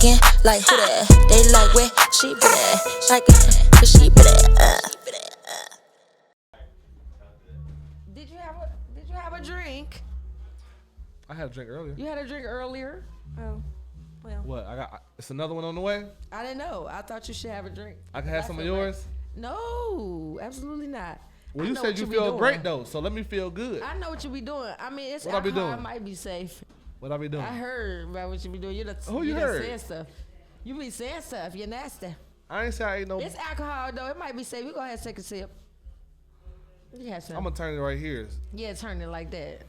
looking like who that? They like where she been at, like where she been at. Did you have a drink? I had a drink earlier. You had a drink earlier? Oh, well. What? It's another one on the way. I didn't know. I thought you should have a drink. I can have some of yours. No, absolutely not. Well, you said you feel great though, so let me feel good. I know what you be doing. I mean, it's what alcohol. I be doing? I might be safe. What I be doing? I heard about what you be doing. Who you heard? Saying stuff. You be saying stuff. You're nasty. I ain't say I ain't no. It's alcohol though. It might be safe. We go ahead and take a sip. Yeah, I'm gonna turn it right here. Yeah, turn it like that.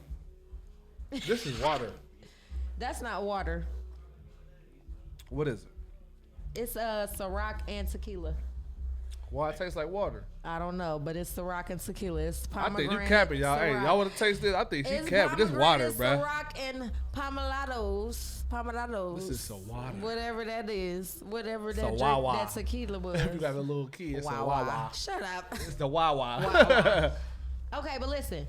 This is water. That's not water. What is it? It's Ciroc and tequila. Why it tastes like water? I don't know, but it's Ciroc and tequila. It's I pomegranate. think you capping, y'all. Ciroc. Hey, y'all want to taste this? I think she It's capping. This water, bruh. Ciroc and pomelados. This is so water. Whatever that is. Whatever that drink, Wawa. that tequila was. If you got a little key, it's a Wawa. Shut up. It's the Wawa. Wawa. Okay, but listen.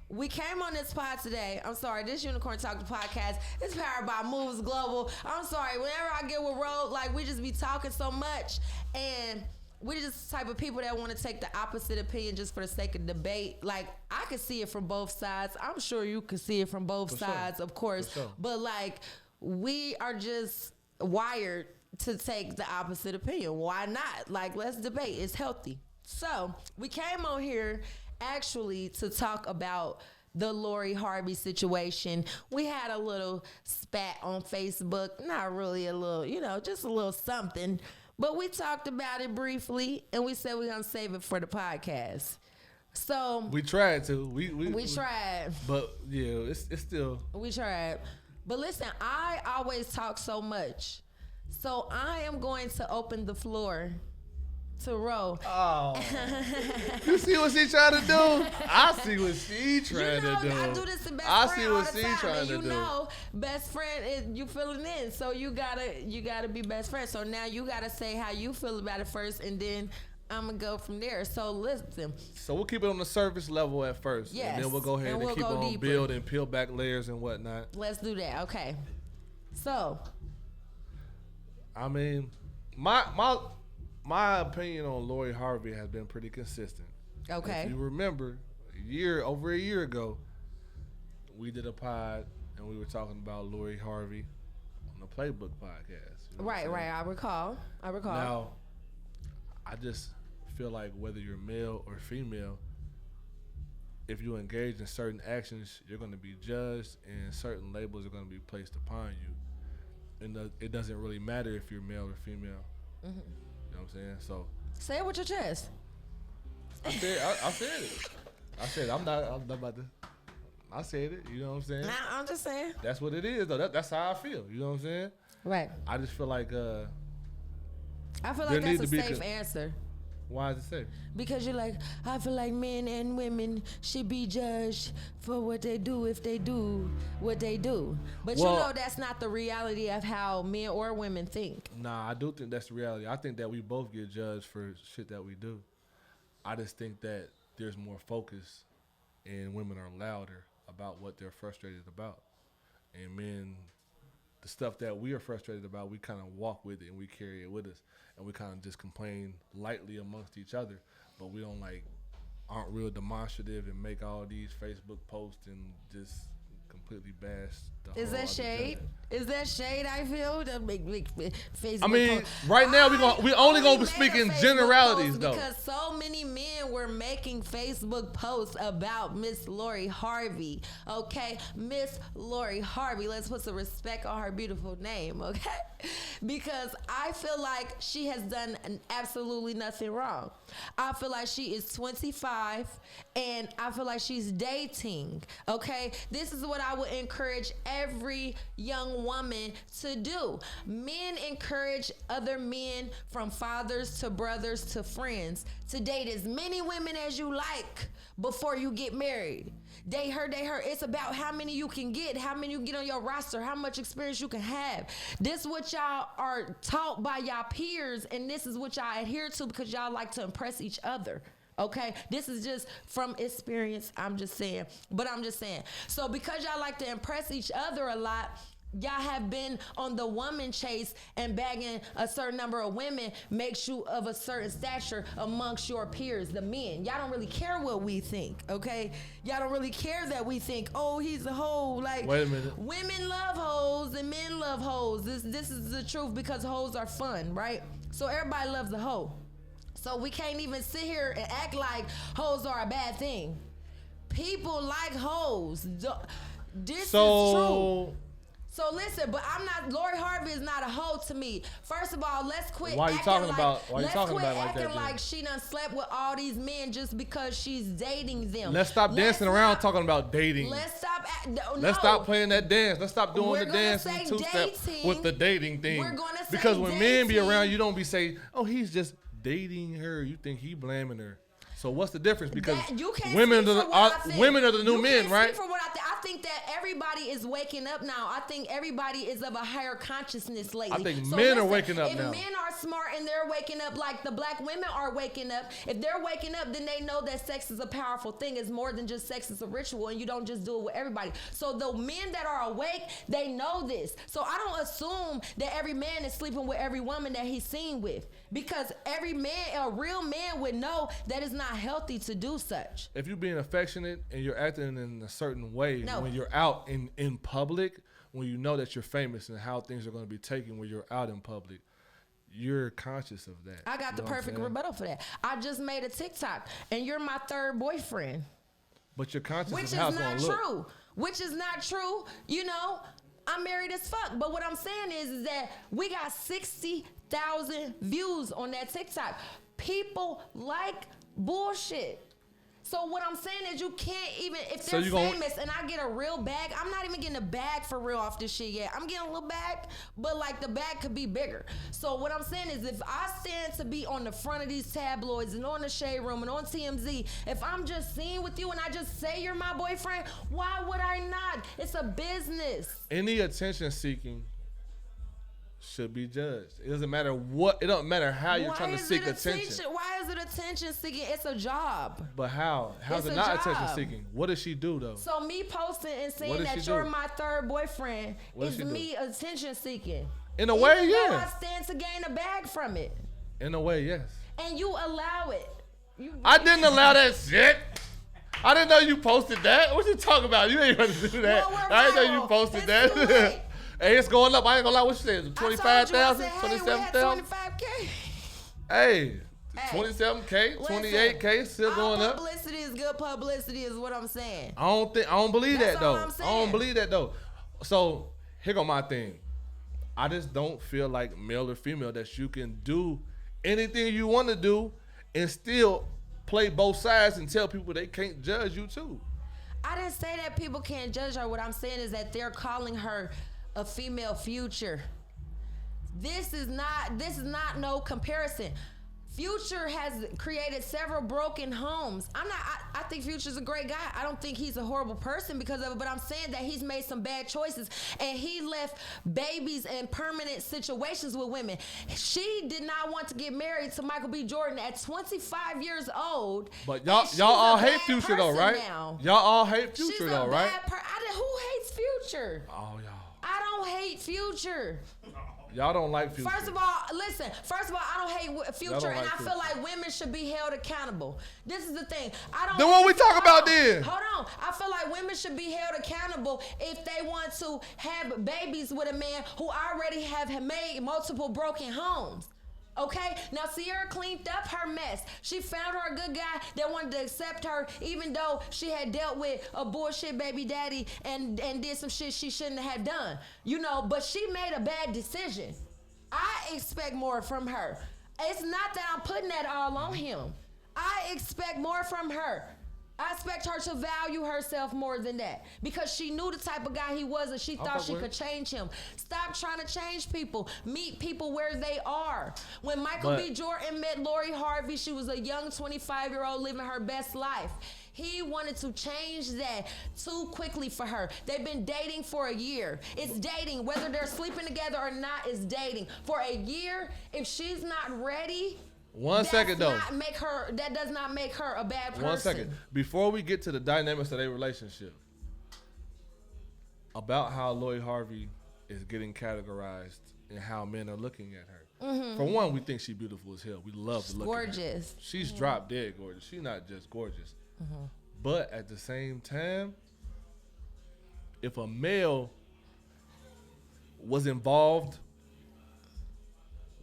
We came on this pod today. I'm sorry, this Unicorn Talk the podcast is powered by Moves Global. I'm sorry, whenever I get with Road, like we just be talking so much, and we're just the type of people that want to take the opposite opinion just for the sake of debate. Like I could see it from both sides. I'm sure you could see it from both sides, of course. Sure. But like we are just wired to take the opposite opinion. Why not? Like let's debate. It's healthy. So we came on here actually to talk about the Lori Harvey situation. We had a little spat on Facebook, not really a little, just a little something, but we talked about it briefly and we said we're going to save it for the podcast. So we tried to. We tried. But yeah, it's still. We tried. But listen, I always talk so much. So I am going to open the floor to Ro. Oh. You see what she trying to do? I see what she trying to do. I do this to best I friend see all what the she time, trying and to do. You know, best friend is you feeling in, so you gotta be best friends. So now you gotta say how you feel about it first, and then I'm gonna go from there. So listen. So we'll keep it on the surface level at first, yes, and then we'll go ahead and keep on deeper. build and peel back layers and whatnot. Let's do that. Okay. So. I mean, my opinion on Lori Harvey has been pretty consistent. Okay. If you remember, over a year ago, we did a pod and we were talking about Lori Harvey on the Playbook podcast. You know right. I recall. Now, I just feel like whether you're male or female, if you engage in certain actions, you're going to be judged and certain labels are going to be placed upon you. And it doesn't really matter if you're male or female. Mm-hmm. You know what I'm saying? So say it with your chest. I said it. I said I'm not about to. I said it. You know what I'm saying? Nah, I'm just saying. That's what it is, though. That's how I feel. You know what I'm saying? Right. I just feel like I feel like that's a safe answer. Why is it safe? Because you're like, I feel like men and women should be judged for what they do if they do what they do. But that's not the reality of how men or women think. Nah, I do think that's the reality. I think that we both get judged for shit that we do. I just think that there's more focus and women are louder about what they're frustrated about. And men, the stuff that we are frustrated about, we kind of walk with it and we carry it with us. And we kind of just complain lightly amongst each other. But we aren't real demonstrative and make all these Facebook posts and just completely bash the whole Is that shade? Is that shade? I feel the big Facebook. I mean, right now we only gonna be speaking generalities though. Because so many men were making Facebook posts about Miss Lori Harvey. Okay, Miss Lori Harvey. Let's put some respect on her beautiful name. Okay, because I feel like she has done absolutely nothing wrong. I feel like she is 25 and I feel like she's dating. Okay, this is what I would encourage every young woman to do. Men encourage other men, from fathers to brothers to friends, to date as many women as you like before you get married. Date her. It's about how many you can get, how many you get on your roster, how much experience you can have. This is what y'all are taught by y'all peers, and this is what y'all adhere to because y'all like to impress each other. Okay, this is just from experience. I'm just saying. So because y'all like to impress each other a lot, y'all have been on the woman chase and bagging a certain number of women makes you of a certain stature amongst your peers, the men. Y'all don't really care what we think, okay? Y'all don't really care that we think, oh, he's a hoe. Like, wait a minute. Women love hoes and men love hoes. This is the truth because hoes are fun, right? So everybody loves a hoe. So we can't even sit here and act like hoes are a bad thing. People like hoes. This is true. So listen, but I'm not. Lori Harvey is not a hoe to me. First of all, let's quit. Why are you acting talking like, about? Why are you let's talking quit about like acting that? like she done slept with all these men just because she's dating them. Let's stop dancing around talking about dating. Let's stop. Let's stop playing that dance. Let's stop doing We're the gonna dance say and two-step dating. with the dating thing. We're gonna say because when men be dating. around, you don't be saying, "Oh, he's just dating her." You think he blaming her. So what's the difference? Because you can't women speak are for what I think. women are the new You men, can't right? speak for what I think that everybody is waking up now. I think everybody is of a higher consciousness lately. I think men are waking up now. If men are smart and they're waking up like the black women are waking up, if they're waking up, then they know that sex is a powerful thing. It's more than just sex. It's a ritual, and you don't just do it with everybody. So the men that are awake, they know this. So I don't assume that every man is sleeping with every woman that he's seen with, because every man, a real man, would know that it's not healthy to do such. If you're being affectionate and you're acting in a certain way No. when you're out in public, when you know that you're famous and how things are going to be taken when you're out in public, you're conscious of that. I got the perfect rebuttal for that. I just made a TikTok, and you're my third boyfriend. But you're conscious Which of is how it's going not to look. true. Which is not true. You know, I'm married as fuck. But what I'm saying is that we got 60,000 views on that TikTok. People like bullshit. So what I'm saying is you can't even, if they're famous and I get a real bag, I'm not even getting a bag for real off this shit yet. I'm getting a little bag, but like the bag could be bigger. So what I'm saying is if I stand to be on the front of these tabloids and on the Shade Room and on TMZ, if I'm just seen with you and I just say you're my boyfriend, why would I not? It's a business. Any attention seeking should be judged. It doesn't matter what, it don't matter how you're trying to seek attention. Why is it attention seeking? It's a job. But how? How's It's it a not job. attention seeking? What does she do though? So me posting and What saying does that she you're do? my third boyfriend What does is she do? me attention seeking. In a way, Even though yeah. I stand to gain a bag from it. In a way, yes. And you allow it. I didn't allow that shit. I didn't know you posted that. What you talking about? You ain't gonna do that. Well, we're I didn't know you viral. posted It's too late. that. Hey, it's going up. I ain't gonna lie. What you said? I told you, 25,000, I said, hey, we had 27,000. 25K. Hey, Hey, 27K, listen, 28K, still all going up. publicity is good publicity is what I'm saying. I don't believe That's that though. all I'm I saying. don't believe that though. So here go my thing. I just don't feel like male or female that you can do anything you want to do and still play both sides and tell people they can't judge you too. I didn't say that people can't judge her. What I'm saying is that they're calling her a female Future. This is not no comparison. Future has created several broken homes. I think Future's a great guy. I don't think he's a horrible person because of it, but I'm saying that he's made some bad choices and he left babies in permanent situations with women. She did not want to get married to Michael B. Jordan at 25 years old. But and she's y'all all a hate bad Future though, person right? now. Y'all all hate She's Future a though, right? bad who hates Future? Oh, y'all. I don't hate Future. Y'all don't like Future. First of all, listen. First of all, I don't hate Future, don't and like I feel Future. like women should be held accountable. This is the thing. I don't. Then what we talk about then? Hold on. I feel like women should be held accountable if they want to have babies with a man who already have made multiple broken homes. Okay, now Sierra cleaned up her mess. She found her a good guy that wanted to accept her, even though she had dealt with a bullshit baby daddy and did some shit she shouldn't have done. You know, but she made a bad decision. I expect more from her. It's not that I'm putting that all on him. I expect more from her. I expect her to value herself more than that because she knew the type of guy he was and she thought she could change him. Stop trying to change people. Meet people where they are. When Michael B. Jordan met Lori Harvey, she was a young 25-year-old living her best life. He wanted to change that too quickly for her. They've been dating for a year. It's dating. Whether they're sleeping together or not, it's dating. For a year, if she's not ready... One second though. That does not make her a bad person. 1 second. Before we get to the dynamics of their relationship, about how Lori Harvey is getting categorized in how men are looking at her. For one, we think she's beautiful as hell. We love to look at her. Gorgeous. She's drop dead gorgeous. She's not just gorgeous. But at the same time, if a male was involved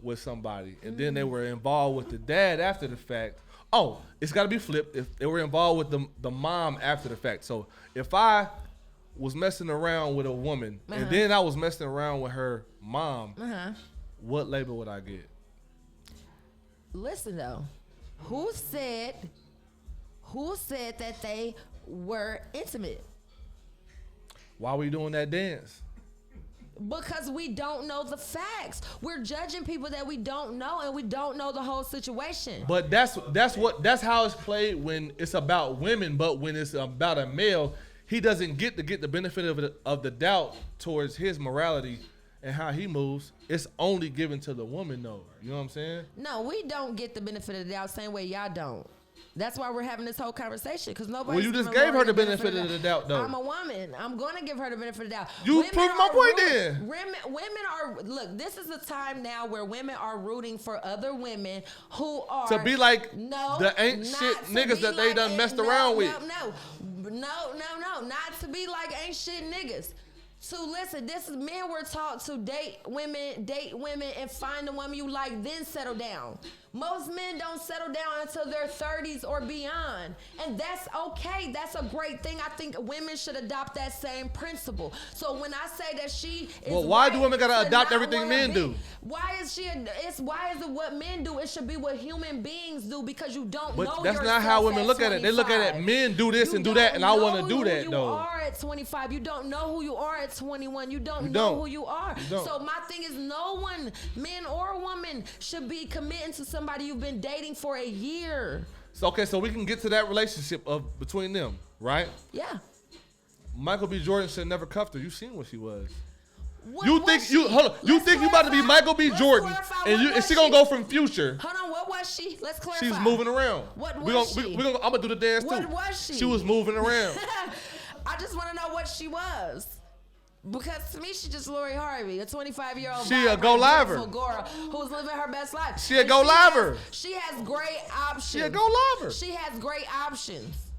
with somebody and then they were involved with the dad after the fact, it's got to be flipped. If they were involved with the mom after the fact. So if I was messing around with a woman and then I was messing around with her mom, what label would I get? Listen though, who said that they were intimate? Why are we doing that dance? Because we don't know the facts. We're judging people that we don't know, and we don't know the whole situation. But that's how it's played when it's about women. But when it's about a male, he doesn't get the benefit of the doubt towards his morality and how he moves. It's only given to the woman, though. You know what I'm saying? No, we don't get the benefit of the doubt same way y'all don't. That's why we're having this whole conversation, because nobody. Well, you just gave her the benefit of the doubt, though. I'm a woman. I'm going to give her the benefit of the doubt. You proved my point then. Women are, look, this is the time now where women are rooting for other women who are. To be like the ain't shit niggas that they done messed around with. No. Not to be like ain't shit niggas. So listen, this is men were taught to date women, and find the woman you like, then settle down. Most men don't settle down until their 30s or beyond. And that's okay. That's a great thing. I think women should adopt that same principle. So when I say that she is why do women gotta adopt everything men do? Why is it what men do? It should be what human beings do, because you don't know yourself. But that's not how women look at it. They look at it, men do this and do that, and I want to do that, though. You are at 25. You don't know who you are at 21. You don't know who you are. So my thing is, no one, man or woman, should be committing to somebody you've been dating for a year. So we can get to that relationship between them, right? Yeah. Michael B. Jordan should never cuffed her. You seen what she was. You think you about to be Michael B. Jordan and she gonna go from Future? Hold on, what was she? Let's clarify. She's moving around. What was she? I'm gonna do the dance too. What was she? She was moving around. I just want to know what she was. Because to me, she's just Lori Harvey, a 25-year-old she a go liver girl who's living her best life. She a go liver. She has great options. She a go liver. She has great options.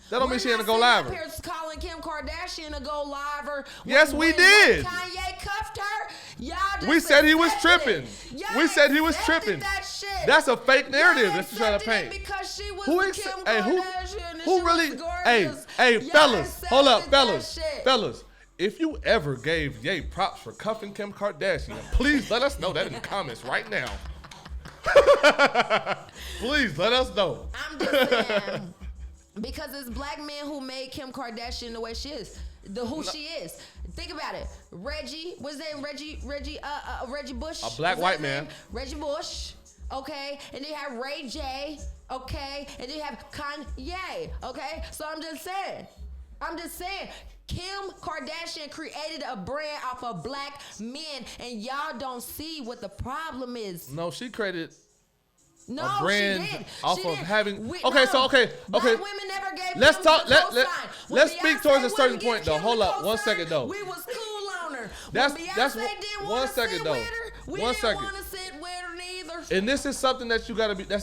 That don't mean she ain't a go liver. We're calling Kim Kardashian a go liver. Yes, we did. When Kanye cuffed her, y'all just we said he was tripping. We said he was tripping. That shit. That's a fake narrative that you're trying to paint. Because she was Kim Kardashian. Who really? Hey, fellas, hold up, fellas. If you ever gave Ye props for cuffing Kim Kardashian, please let us know that in the comments right now. Please let us know. I'm just saying, because it's black men who made Kim Kardashian the way she is, she is. Think about it. Reggie, what's his name? Reggie Bush. A black white man. Reggie Bush. Okay, and then you have Ray J. Okay, and then you have Kanye. Okay, so I'm just saying. Kim Kardashian created a brand off of black men, and y'all don't see what the problem is. No, she created a brand she did. off she of did. having. Okay. Black women never gave. Let's Kim talk. the Let's speak towards a certain point, though. Kim Hold the up, 1 cosign, second though. We was cool on her. That's Beyonce didn't 1 second though. We 1 didn't second. want to sit with her neither. And this is something that's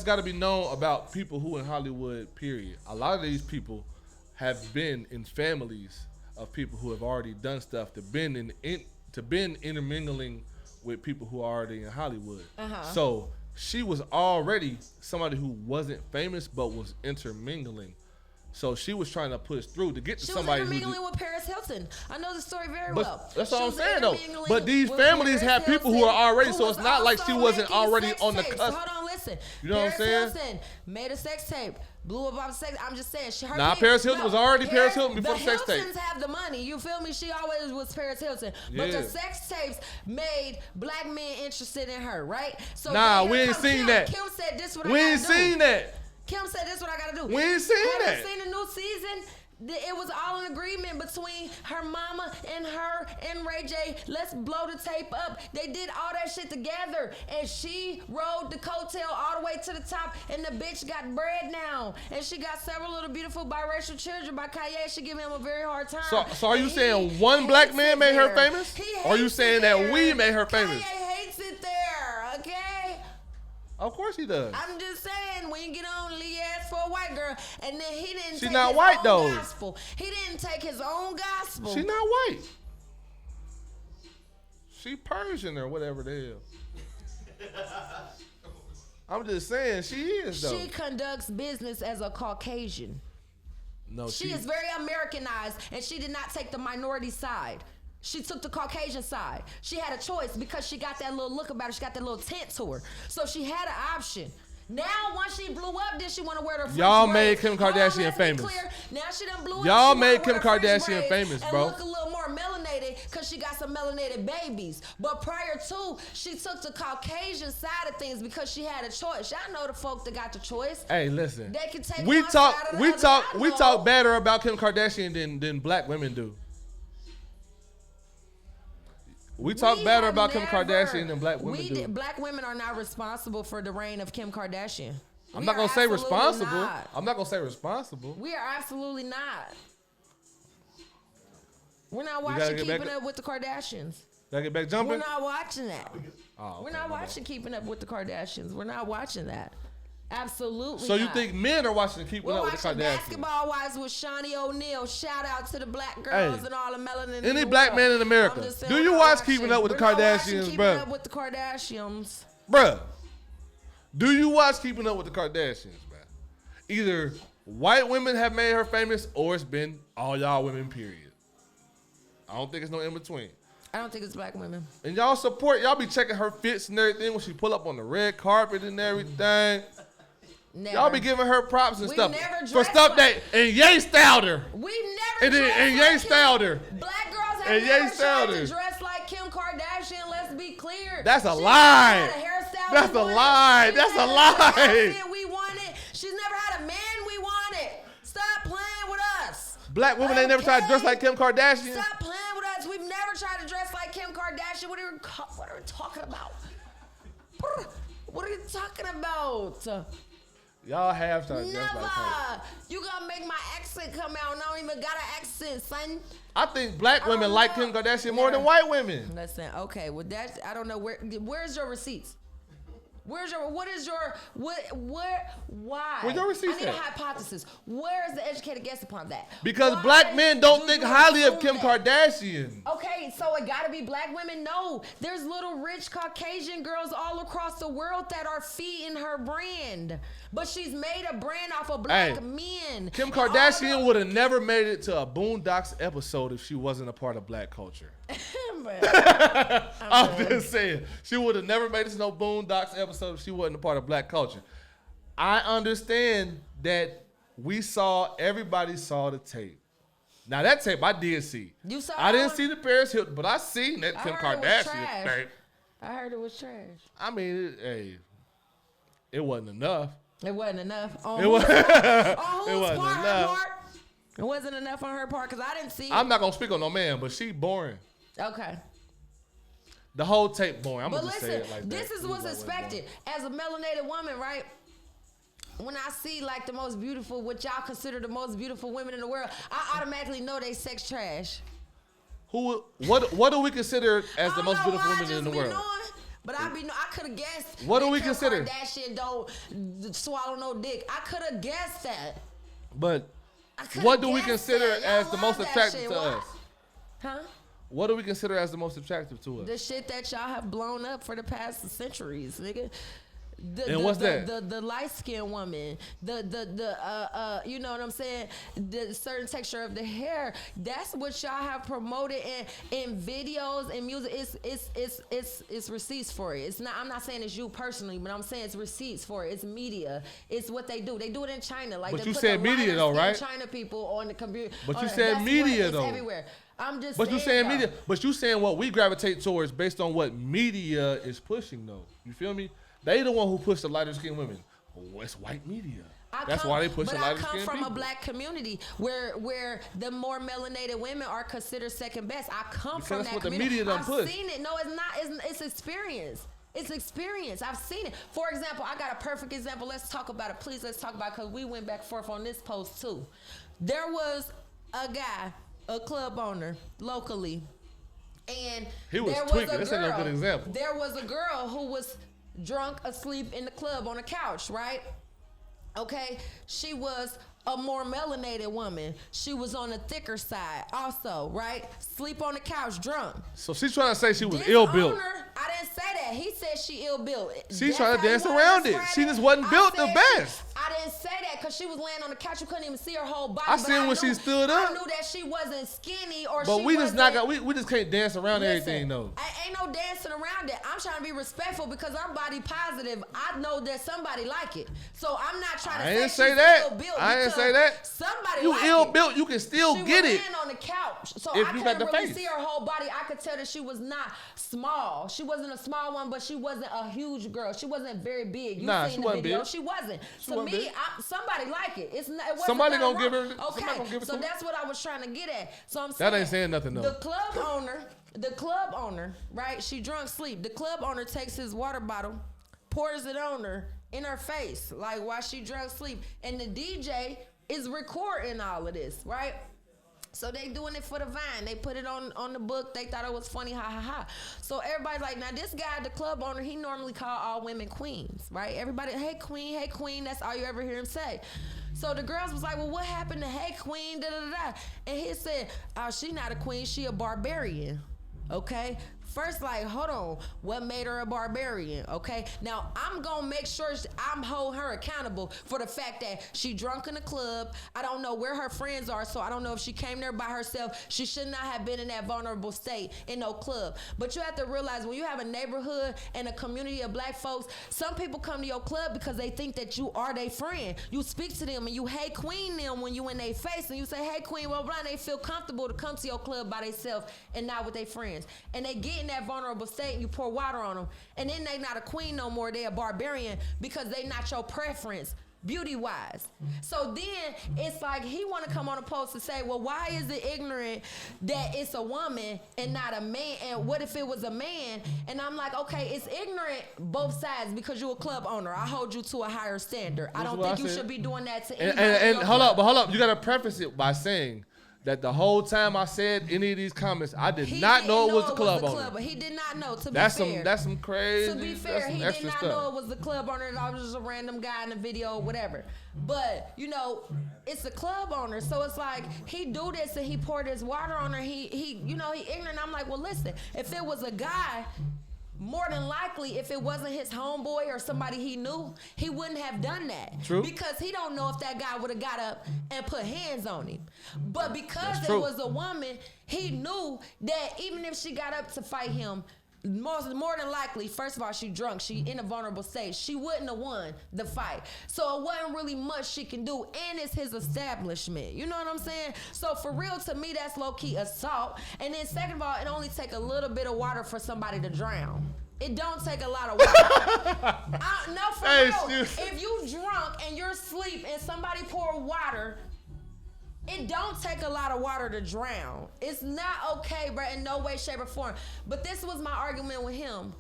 got to be known about people who in Hollywood. Period. A lot of these people have been in families of people who have already done stuff to been intermingling with people who are already in Hollywood. So she was already somebody who wasn't famous but was intermingling. So she was trying to push through to get to somebody who. She was intermingling with Paris Hilton. I know the story very well. That's all I'm saying though. But these families have people who are already, so it's not like she wasn't already on the cusp. Hold on, listen. You know what I'm saying? Paris Hilton made a sex tape. Blew up sex. I'm just saying. Paris Hilton was already Paris Hilton before the sex tape. The Hiltons have the money. You feel me? She always was Paris Hilton. But the sex tapes made black men interested in her, right? So we ain't seen that. Kim said this what I We gotta ain't do. seen that. Kim said this what I gotta do. We ain't seen that. Haven't seen the new season. It was all an agreement between her mama and her and Ray J. Let's blow the tape up. They did all that shit together. And she rode the coattail all the way to the top. And the bitch got bread now. And she got several little beautiful biracial children by Kanye. She giving him a very hard time. So are you saying one black man made her famous? Or are you saying that we made her famous? Kanye hates it there, okay? Of course he does. I'm just saying, when you get on Lee ass for a white girl, and then he didn't take not his white, own though. gospel. He didn't take his own gospel. She not white. She Persian or whatever the hell. I'm just saying, she is, though. She conducts business as a Caucasian. No, She is very Americanized, and she did not take the minority side. She took the Caucasian side. She had a choice because she got that little look about her. She got that little tint to her. So she had an option. Now, once she blew up, then she want to wear her French Y'all braids. made Kim Kardashian Let's be famous. clear. Now she done blew up. Y'all She made wanna Kim wear French Kardashian braids famous, and bro. look a little more melanated because she got some melanated babies. But prior to, she took the Caucasian side of things because she had a choice. Y'all know the folk that got the choice. Hey, listen. They can take We one talk side or the we other. talk I we know. talk better about Kim Kardashian than black women do. We talk better have about Kim never- Kardashian than black women do. Black women are not responsible for the reign of Kim Kardashian. I'm We not are gonna say absolutely responsible. not. I'm not gonna say responsible. We are absolutely not. We're not gotta watching get back Keeping to- Up with the Kardashians. Did I get back We're jumping? not watching that. Oh, We're okay, not my bad. watching Keeping Up with the Kardashians. We're not watching that. Absolutely So you not. think men are watching Keeping We're Up with the watching Kardashians? Basketball Wives with Shawnee O'Neal. Shout out to the black girls Hey, and all the melanin. any in the black world. man in America, I'm just saying, do we're you not watch watching- Keeping Up with the we're not watching Kardashians, Keeping bruh? Up with the Kardashians. Bruh, do you watch Keeping Up with the Kardashians, man? Either white women have made her famous or it's been all y'all women, period. I don't think it's no in between. I don't think it's black women. And y'all support, y'all be checking her fits and everything when she pull up on the red carpet and everything. Never. Y'all be giving her props and We stuff never for dressed stuff like- that and Ye styled her. We've never And then dressed and Ye like Kim. styled her. Black girls have And Ye never tried styled to her. dress like Kim Kardashian. Let's be clear. That's a She's lie. never had a hairstyle That's we a wanted. lie. She's That's a never lie. had an outfit we wanted. She's never had a man we wanted. Stop playing with us. Black women ain't never tried to dress Okay. like Kim Kardashian. Stop playing with us. We've never tried to dress like Kim Kardashian. What are we talking about? What are you talking about? Y'all have tried to dress like her. Never. You gonna make my accent come out and I don't even got an accent, son. I think black I women don't like know. Kim Kardashian more than Never. white women. Listen, okay, well that's I don't know where's your receipts? Where's your why? Where your receipts I need a at? hypothesis. Where is the educated guess upon that? Because Why black men don't do think you highly of assume Kim that? Kardashian. Okay, so it gotta be black women? No. There's little rich Caucasian girls all across the world that are feeding her brand. But she's made a brand off of black Hey, men. Kim And all Kardashian the- would have never made it to a Boondocks episode if she wasn't a part of black culture. I'm just saying. She would have never made it to no Boondocks episode if she wasn't a part of black culture. I understand that everybody saw the tape. Now that tape I did see. You saw I didn't it? see the Paris Hilton, but I seen that I Kim heard it was Kardashian trash. tape. I heard it was trash. I mean, it wasn't enough. It wasn't enough. On It whose was- part? On it whose wasn't part? Her enough. part? It wasn't enough on her part because I didn't see it. I'm not gonna speak on no man, but she boring. Okay. The whole tape boring. I'm But gonna just listen, say it like that. this is It what's was like expected. As a melanated woman, right? When I see like the most beautiful, what y'all consider the most beautiful women in the world, I automatically know they sex trash. What do we consider as the I most don't know beautiful why I women in just the be world? knowing, but I could have guessed. What do that we Kim consider? Kardashian don't swallow no dick. I could have guessed that. But I coulda what do we guessed consider that. Y'all as the love most that attractive shit. to Why? us? Huh? What do we consider as the most attractive to us? The shit that y'all have blown up for the past centuries, nigga. And what's that? The light skinned woman, you know what I'm saying? The certain texture of the hair. That's what y'all have promoted in videos and music. It's receipts for it. It's not. I'm not saying it's you personally, but I'm saying it's receipts for it. It's media. It's what they do. They do it in China. Like But they you put said the media lighter though, skinned right? China people on the computer. But on you the- said that's media, what, though. It's everywhere. I'm just. But you saying saying though. media. But you saying what we gravitate towards based on what media is pushing though. You feel me? They the one who push the lighter skinned women. Oh, it's white media. That's why they push a lot of But I come skin from people. a black community where the more melanated women are considered second best. I come Because from that's that what the community. media done I've push. seen it. No, it's not. It's experience. It's experience. I've seen it. For example, I got a perfect example. Let's talk about it. Please, let's talk about it because we went back and forth on this post too. There was a guy, a club owner locally, and He was there tweaking. a This ain't no good example. There was a girl who was drunk asleep in the club on a couch, right? Okay, she was a more melanated woman. She was on the thicker side also, right? Sleep on the couch drunk. So she's trying to say she was This ill-built. owner, I didn't say that. He said she ill-built. She's That's trying to how you dance wanna around it. describe She just wasn't built the said best. I didn't say that because she was laying on the couch. You couldn't even see her whole body. I but seen when she knew- stood up. I knew that she wasn't skinny or But she we just wasn't, not got we just can't dance around Listen, everything though. Ain't no dancing around it. I'm trying to be respectful because I'm body positive. I know that somebody like it. So I'm not trying to I ain't say say that. ill-built I ain't because say that. Somebody You like ill-built, you can still she get was it. laying on the couch. So If I you got couldn't the really face. see her whole body. I could tell that she was not small. She wasn't a small one, but she wasn't a huge girl. She wasn't very big. You Nah, seen she the wasn't video. big. She wasn't. She To wasn't me, big. somebody like it. It wasn't Somebody nothing gonna give her- wrong. somebody Okay, gonna give it so to her. that's what I was trying to get at. So I'm That saying ain't saying nothing, though. The club owner, right? She drunk sleep. The club owner takes his water bottle, pours it on her in her face, like while she drunk sleep, and the DJ is recording all of this, right? So they doing it for the Vine. They put it on the book. They thought it was funny, ha ha ha. So everybody's like, now this guy, the club owner, he normally call all women queens, right? Everybody, hey queen, that's all you ever hear him say. So the girls was like, well, what happened to hey queen, da da da da? And he said, oh, she not a queen, she a barbarian. Okay? First, like, hold on. What made her a barbarian? Okay? Now, I'm going to make sure I'm holding her accountable for the fact that she drunk in the club. I don't know where her friends are, so I don't know if she came there by herself. She should not have been in that vulnerable state in no club. But you have to realize when you have a neighborhood and a community of black folks, some people come to your club because they think that you are their friend. You speak to them and you hey queen them when you in their face and you say, hey queen, blah, blah, and they feel comfortable to come to your club by themselves and not with their friends. And they get in that vulnerable state and you pour water on them. And then they not a queen no more. They a barbarian because they not your preference beauty-wise. So then it's like he want to come on a post and say, well, why is it ignorant that it's a woman and not a man? And what if it was a man? And I'm like, okay, it's ignorant both sides because you're a club owner. I hold you to a higher standard. I don't think you should be doing that to anybody. And hold up. You got to preface it by saying that the whole time I said any of these comments, I did not know it was the club owner. He did not know, to be That's fair. That's some crazy. To be fair, that's some he did extra not stuff. know it was the club owner. I was just a random guy in the video or whatever. But, you know, it's the club owner. So it's like, he do this and he poured his water on her. He ignorant. I'm like, well, listen, if it was a guy, more than likely, if it wasn't his homeboy or somebody he knew, he wouldn't have done that. True. Because he don't know if that guy would have got up and put hands on him. But because That's it true. was a woman, he knew that even if she got up to fight him, more than likely, first of all, she drunk. She in a vulnerable state. She wouldn't have won the fight. So it wasn't really much she can do. And it's his establishment. You know what I'm saying? So for real, to me, that's low-key assault. And then second of all, it only take a little bit of water for somebody to drown. It don't take a lot of water. No, for real. If you drunk and you're asleep and somebody pour water, it don't take a lot of water to drown. It's not okay, bro, in no way, shape, or form. But this was my argument with him.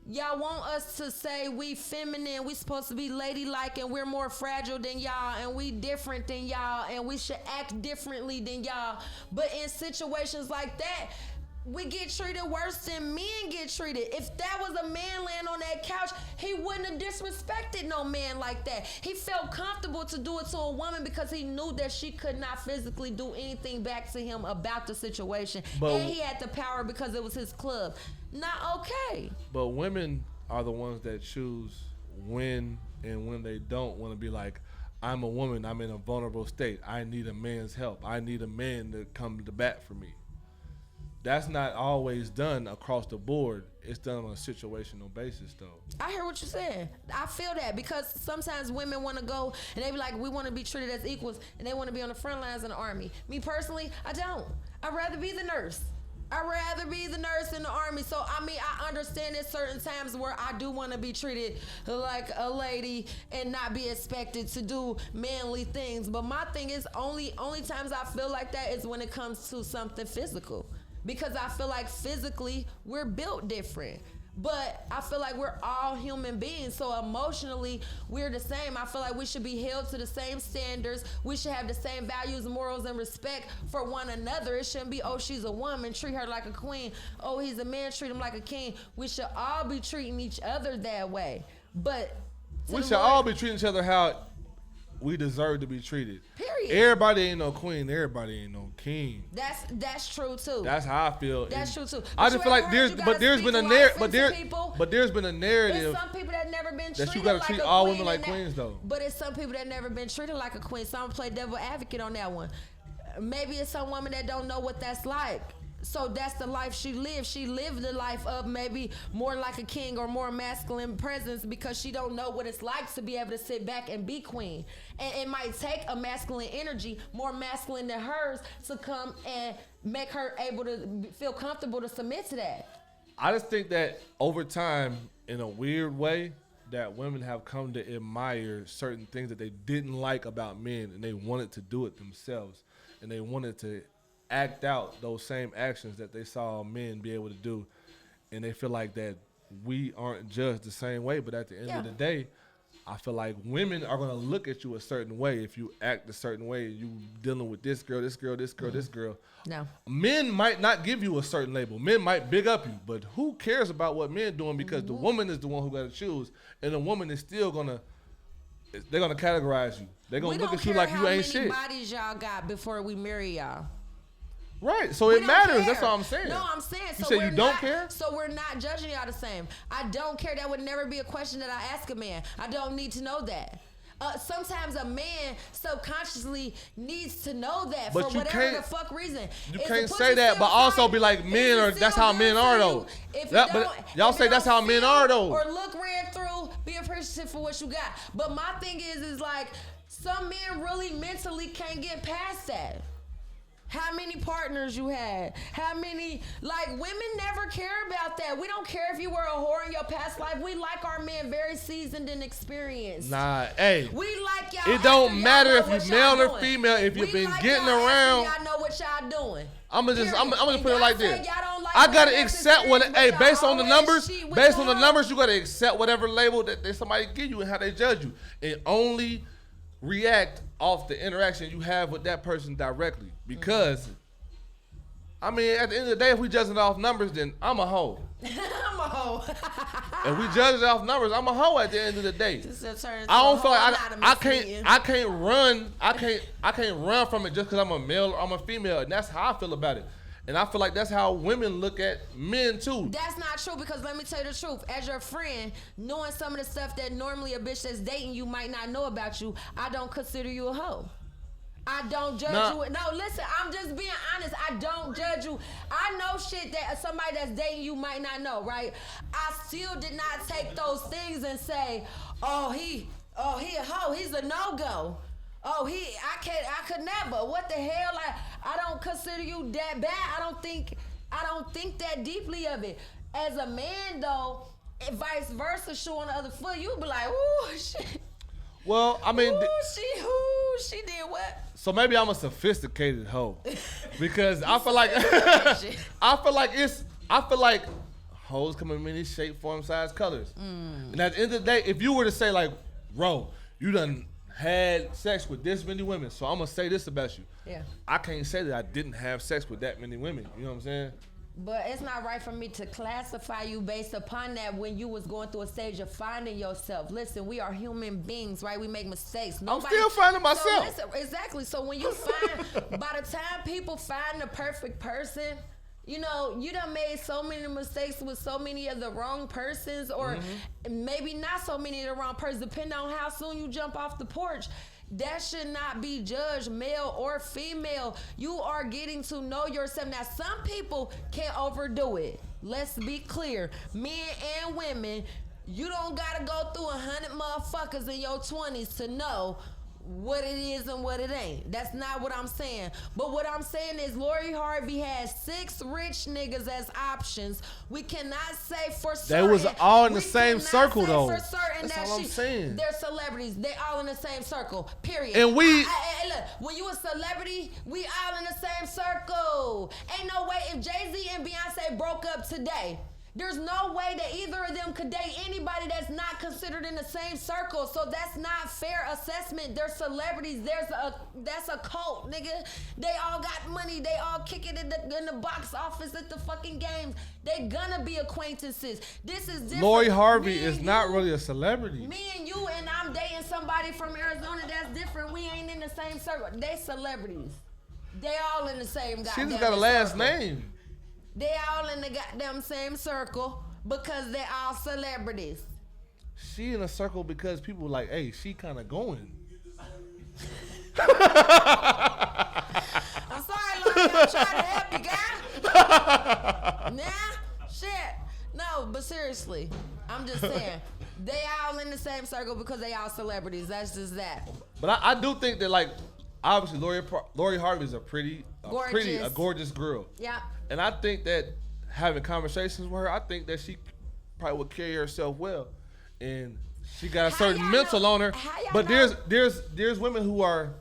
Y'all want us to say we feminine, we supposed to be ladylike, and we're more fragile than y'all, and we different than y'all, and we should act differently than y'all. But in situations like that, we get treated worse than men get treated. If that was a man laying on that couch, he wouldn't have disrespected no man like that. He felt comfortable to do it to a woman because he knew that she could not physically do anything back to him about the situation. And he had the power because it was his club. Not okay. But women are the ones that choose when and when they don't want to be like, I'm a woman, I'm in a vulnerable state. I need a man's help. I need a man to come to bat for me. That's not always done across the board. It's done on a situational basis, though. I hear what you're saying. I feel that because sometimes women want to go and they be like, we want to be treated as equals, and they want to be on the front lines in the army. Me personally, I don't. I'd rather be the nurse. I'd rather be the nurse in the army. So, I mean, I understand there's certain times where I do want to be treated like a lady and not be expected to do manly things. But my thing is only times I feel like that is when it comes to something physical. Because I feel like physically we're built different. But I feel like we're all human beings, so emotionally we're the same. I feel like we should be held to the same standards. We should have the same values, morals, and respect for one another. It shouldn't be, oh, she's a woman, treat her like a queen. Oh, he's a man, treat him like a king. We should all be treating each other that way. But we should all be treating each other how we deserve to be treated. Period. Everybody ain't no queen. Everybody ain't no king. That's true too. That's how I feel. That's true too. I just feel like there's been a narrative, but there's been a narrative. There's some people that never been treated that you gotta like treat a all queen women like queens though. But it's some people that never been treated like a queen. So I'm gonna play devil advocate on that one. Maybe it's some woman that don't know what that's like. So that's the life she lived. She lived the life of maybe more like a king or more masculine presence because she don't know what it's like to be able to sit back and be queen. And it might take a masculine energy, more masculine than hers, to come and make her able to feel comfortable to submit to that. I just think that over time, in a weird way, that women have come to admire certain things that they didn't like about men, and they wanted to do it themselves, and they wanted to act out those same actions that they saw men be able to do, and they feel like that we aren't judged the same way. But at the end of the day, I feel like women are gonna look at you a certain way if you act a certain way. You dealing with this girl, this girl, this girl, this girl. No. Men might not give you a certain label. Men might big up you, but who cares about what men doing? Because the woman is the one who got to choose, and the woman is still they're gonna categorize you. They're gonna look at you like you ain't shit. We don't care how many bodies y'all got before we marry y'all. Right, so it matters. Care. That's all I'm saying. No, I'm saying. You say you don't care? So we're not judging y'all the same. I don't care. That would never be a question that I ask a man. I don't need to know that. Sometimes a man subconsciously needs to know that but for whatever the fuck reason. You can't say that, but also be like men are. That's how men are though. But y'all say that's how men are though. Or look ran through. Be appreciative for what you got. But my thing is like some men really mentally can't get past that. How many partners you had? How many, like, women never care about that. We don't care if you were a whore in your past life. We like our men very seasoned and experienced. Nah, hey. We like y'all. It don't matter if you're male or female. If you've been getting around. Y'all know what y'all doing. I'm gonna put it like this. I gotta accept based on the numbers, you gotta accept whatever label that somebody give you and how they judge you. And only react off the interaction you have with that person directly. Because, I mean, at the end of the day, if we judging off numbers, then I'm a hoe. I'm a hoe. If we judging off numbers, I'm a hoe at the end of the day. I don't feel like I can't run from it just because I'm a male or I'm a female, and that's how I feel about it. And I feel like that's how women look at men too. That's not true, because let me tell you the truth. As your friend, knowing some of the stuff that normally a bitch that's dating you might not know about you, I don't consider you a hoe. I don't judge you. No, listen, I'm just being honest. I don't judge you. I know shit that somebody that's dating you might not know, right? I still did not take those things and say, he a hoe. He's a no-go. I could never. What the hell? Like, I don't consider you that bad. I don't think that deeply of it. As a man, though, and vice versa, shoe on the other foot, you be like, ooh, shit. Well, I mean, she did what? So maybe I'm a sophisticated hoe, because I feel like hoes come in many shape, form, size, colors. And at the end of the day, if you were to say like, Ro, you done had sex with this many women, so I'm gonna say this about you. Yeah. I can't say that I didn't have sex with that many women. You know what I'm saying? But it's not right for me to classify you based upon that when you was going through a stage of finding yourself. Listen, we are human beings, right? We make mistakes. I'm still finding myself. So listen, exactly. So when you find, by the time people find the perfect person, you know, you done made so many mistakes with so many of the wrong persons, or maybe not so many of the wrong persons, depending on how soon you jump off the porch. That should not be judged, male or female. You are getting to know yourself. Now, some people can overdo it. Let's be clear. Men and women, you don't got to go through 100 motherfuckers in your 20s to know what it is and what it ain't. That's not what I'm saying. But what I'm saying is Lori Harvey has 6 rich niggas as options. We cannot say for certain. They was all in the same circle, though. For certain That's that all I'm saying. They're celebrities. They all in the same circle. Period. And we... Look, when you a celebrity, we all in the same circle. Ain't no way if Jay-Z and Beyonce broke up today, there's no way that either of them could date anybody that's not considered in the same circle. So that's not fair assessment. They're celebrities. That's a cult, nigga. They all got money. They all kick it in the box office at the fucking games. They gonna be acquaintances. This is different. Lori Harvey is not really a celebrity. Me and you and I'm dating somebody from Arizona that's different. We ain't in the same circle. They celebrities. They all in the same goddamn She just got a last circle. name. They all in the goddamn same circle because they all celebrities. She in a circle because people like, hey, she kind of going. I'm sorry, Lori, I'm trying to help you, guy. Nah, shit. No, but seriously, I'm just saying. They all in the same circle because they all celebrities. That's just that. But I do think that, like, obviously Lori Harvey is a gorgeous girl. Yeah. And I think that having conversations with her, I think that she probably would carry herself well, and she got a certain mental on her. But there's women who are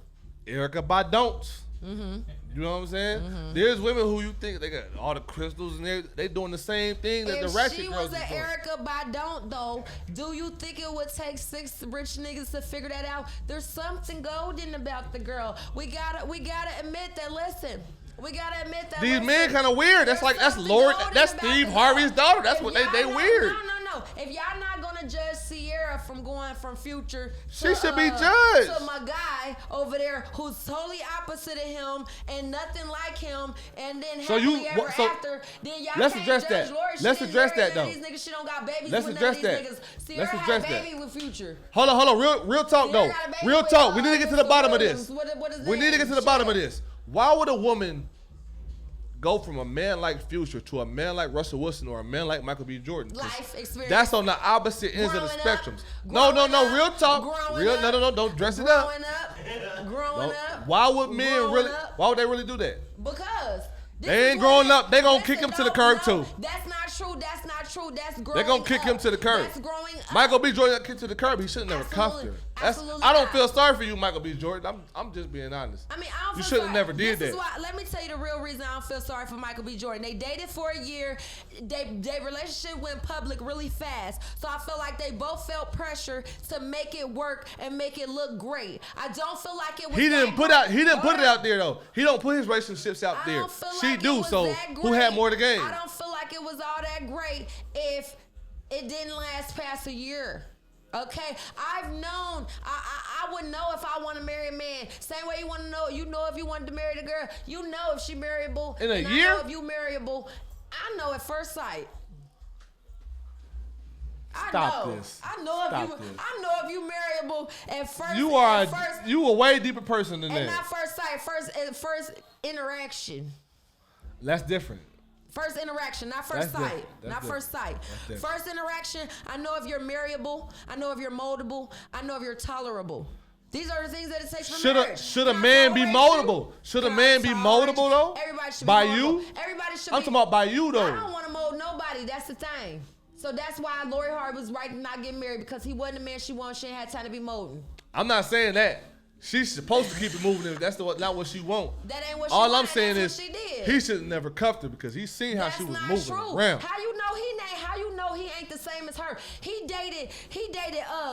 Erica Badon'ts. Mm-hmm. You know what I'm saying? Mm-hmm. There's women who you think they got all the crystals and they doing the same thing that the ratchet girls If she was an Erica Badon't, though, do you think it would take 6 rich niggas to figure that out? There's something golden about the girl. We gotta admit that. Listen. We gotta admit that. These men kind of weird. That's Lori. That's Steve Harvey's daughter. That's what they weird. No. If y'all not gonna judge Sierra from going from Future, she should be judged. To my guy over there who's totally opposite of him and nothing like him, and then after, then y'all let's can't address judge that. Lori. Let's address that though. These niggas, she don't got babies let's with address none of that. these niggas. Sierra Let's address had a that. baby with Future. Hold on. Real talk though. Real talk. We need to get to the bottom of this. We need to get to the bottom of this. Why would a woman go from a man like Future to a man like Russell Wilson or a man like Michael B. Jordan? Life experience. That's on the opposite ends of the spectrums. No. Real talk. No. Don't dress it up. Growing up. Why would men really? Why would they really do that? Because they ain't growing up. They gonna kick him to the curb too. That's not true. That's growing up. They gonna kick him to the curb. That's growing up. Michael B. Jordan got kicked to the curb. He should never cuffed her. I don't feel sorry for you, Michael B. Jordan. I'm just being honest. I mean, I don't you feel should have sorry. never did this that. Is why, let me tell you the real reason I don't feel sorry for Michael B. Jordan. They dated for a year. Their relationship went public really fast. So I feel like they both felt pressure to make it work and make it look great. I don't feel like it was. He didn't put it out there though. He don't put his relationships out there. She do. So who had more to gain? I don't feel like it was all that great if it didn't last past a year. Okay, I've known. I would know if I want to marry a man. Same way you want to know. You know if you wanted to marry the girl. You know if she marryable. In a year? I know if you marryable. I know at first sight. Stop this. I know if you marryable at first. You a way deeper person than that. And not first sight. First interaction. That's different. First interaction, not first sight. Not first sight. First interaction, I know if you're marryable. I know if you're moldable. I know if you're tolerable. These are the things that it takes for marriage. Should a man be moldable? Should a man be moldable though? Everybody should by be moldable. you? Everybody should I'm talking about by you though. I don't want to mold nobody. That's the thing. So that's why Lori Harvey was right to not get married, because he wasn't the man she wanted. She ain't had time to be molding. I'm not saying that. She's supposed to keep it moving. If that's not what she want. That ain't what she All wanted. I'm saying that's is what she did. he should have never cuffed her because he's seen how she was moving around. How you know he ain't the same as her? He dated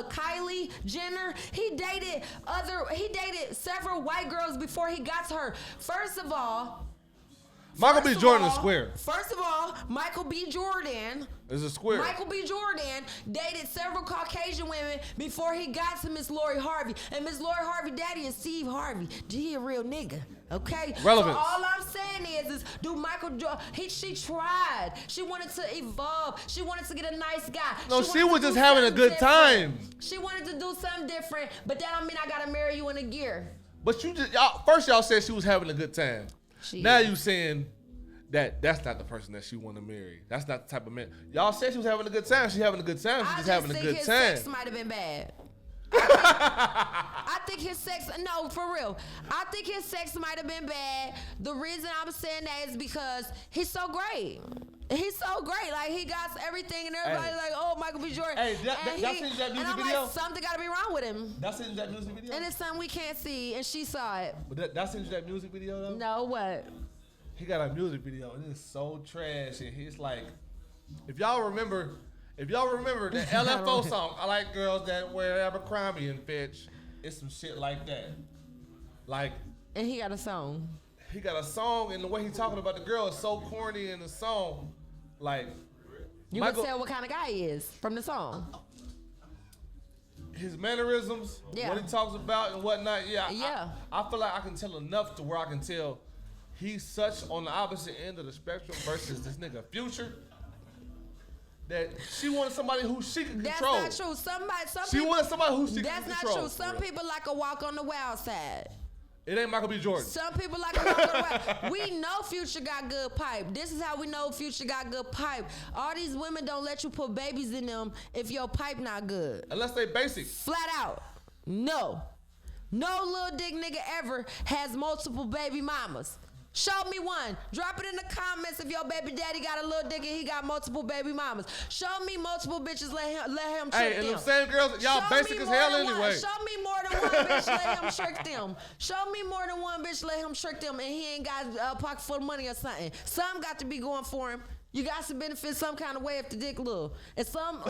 Kylie Jenner. He dated several white girls before he got to her. First of all, Michael B. Jordan is square. First of all, Michael B. Jordan is a square. Michael B. Jordan dated several Caucasian women before he got to Miss Lori Harvey. And Miss Lori Harvey daddy is Steve Harvey. He a real nigga. Okay? Relevance. So all I'm saying is do Michael Jordan, she tried. She wanted to evolve. She wanted to get a nice guy. No, she was just having a good time. She wanted to do something different, but that don't mean I gotta marry you in a year. But y'all said she was having a good time. Now you saying that's not the person that she want to marry. That's not the type of man. Y'all said she was having a good time. She's having a good time. She's just having a good time. His sex might have been bad. I think his sex, no, for real. I think his sex might have been bad. The reason I'm saying that is because he's so great. He's so great. Like, he got everything, and everybody's like, oh, Michael B. Jordan. Hey, y'all seen that music and I'm video? like, something got to be wrong with him. Y'all seen that music video? And it's something we can't see, and she saw it. But y'all seen that music video, though? No, what? He got a music video, and it's so trash, and he's like, if y'all remember the LFO song, I like girls that wear Abercrombie and Fitch, it's some shit like that. Like, and he got a song. He got a song, and the way he's talking about the girl is so corny in the song. Like, you can tell what kind of guy he is from the song. His mannerisms, what he talks about and whatnot. Yeah. I feel like I can tell enough to where I can tell he's such on the opposite end of the spectrum versus this nigga Future. That she wanted somebody who she could control. That's not true. She wanted somebody who she could control. That's not true. Some people like a walk on the wild side. It ain't Michael B. Jordan. Some people like a walk on the wild. We know Future got good pipe. This is how we know Future got good pipe. All these women don't let you put babies in them if your pipe not good. Unless they basic. Flat out. No. No little dick nigga ever has multiple baby mamas. Show me one. Drop it in the comments if your baby daddy got a little dick and he got multiple baby mamas. Show me multiple bitches let him trick them. Hey, and them same girls, y'all basic as hell anyway. Show me more than one bitch let him trick them. Show me more than one bitch let him trick them and he ain't got a pocket full of money or something. Some got to be going for him. You got to benefit some kind of way if the dick little. And some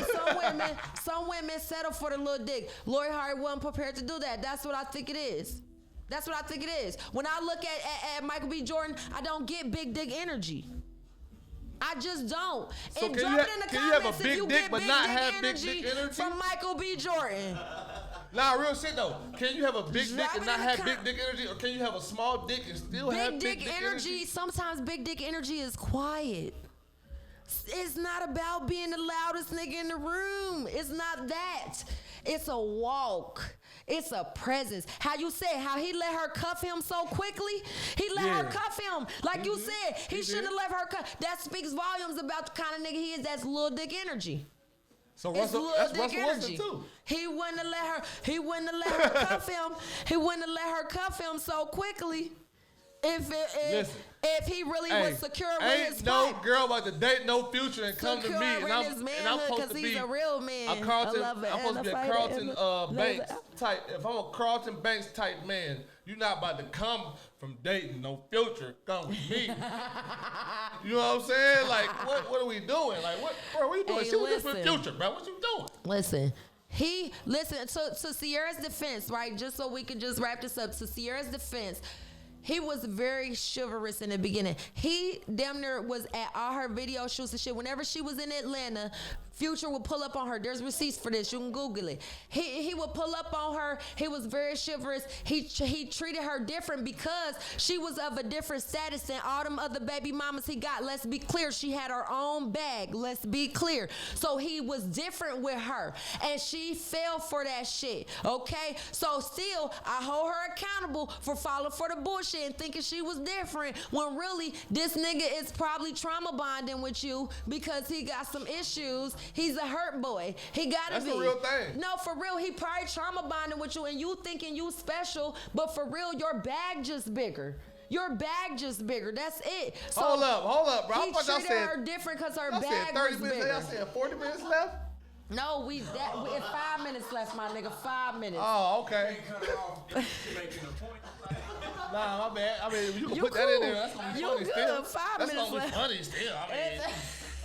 women settle for the little dick. Lori Harvey wasn't prepared to do that. That's what I think it is. That's what I think it is. When I look at Michael B. Jordan, I don't get big dick energy. I just don't. So and drop it in the comments can you have a if big you dick get but big not dick have big dick energy from Michael B. Jordan. Nah, real shit though. Can you have a big Drop dick and not have big dick energy, or can you have a small dick and still have big dick energy? Sometimes big dick energy is quiet. It's not about being the loudest nigga in the room. It's not that. It's a walk. It's a presence. How you said, how he let her cuff him so quickly. He let her cuff him. Like you said, he shouldn't have let her cuff. That speaks volumes about the kind of nigga he is. That's little dick energy. So that's Russell Wilson too. He wouldn't have let her cuff him. He wouldn't have let her cuff him so quickly. If he really was secure with his pipe. Ain't no girl about to date no Future and come to me and I'm supposed to be a real man. I'm supposed to be a Carlton Banks type. If I'm a Carlton Banks type man, you're not about to come from dating no Future. Come with me. You know what I'm saying? Like, what are we doing? Like, what are you doing? She was just with Future, bro. What you doing? Listen. To Sierra's defense, right? Just so we can just wrap this up. To Sierra's defense, he was very chivalrous in the beginning. He damn near was at all her video shoots and shit. Whenever she was in Atlanta, Future would pull up on her. There's receipts for this. You can Google it. He would pull up on her. He was very chivalrous. He treated her different because she was of a different status than all them other baby mamas he got. Let's be clear. She had her own bag. Let's be clear. So he was different with her. And she fell for that shit. Okay? So still, I hold her accountable for falling for the bullshit and thinking she was different when really this nigga is probably trauma bonding with you because he got some issues. He's a hurt boy. He gotta be. That's a real thing. No, for real. He probably trauma bonding with you and you thinking you special, but for real, your bag just bigger. Your bag just bigger. That's it. So hold up, bro. He treated her different because her bag was bigger. Y'all said 40 minutes left? No, we it's 5 minutes left, my nigga. 5 minutes. Oh, okay. Nah, my bad. I mean, you can put that in there. That's gonna be funny still. 5 minutes left. That's gonna be funny still. I mean,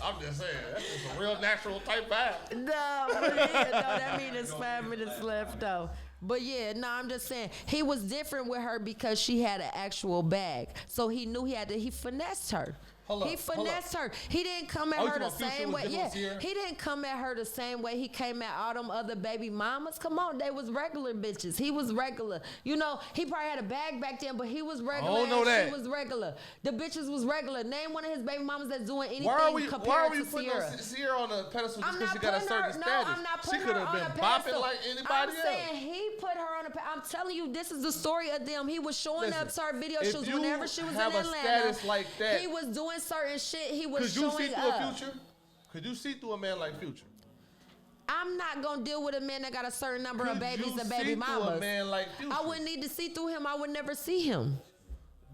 I'm just saying, that's just a real natural type vibe. No, that means it's 5 minutes left though. But yeah, no, I'm just saying he was different with her because she had an actual bag. So he knew he finessed her. He finessed her. He didn't come at her the same way. Yeah, he didn't come at her the same way he came at all them other baby mamas. Come on, they was regular bitches. He was regular. You know, he probably had a bag back then, but he was regular. I don't know that. She was regular. The bitches was regular. Name one of his baby mamas that's doing anything compared to Sierra. Why are we putting Sierra on a pedestal just because she got a certain status? No, I'm not putting her on a pedestal. She could have been bopping like anybody else. I'm saying he put her on a pedestal. I'm telling you, this is the story of them. He was showing up to her video shoots whenever she was in Atlanta. Status like that, he was doing certain shit. He was Could you showing see through up. a Future? Could you see through a man like Future? I'm not gonna deal with a man that got a certain number of Could babies you and see baby through mamas. a man like Future? I wouldn't need to see through him. I would never see him.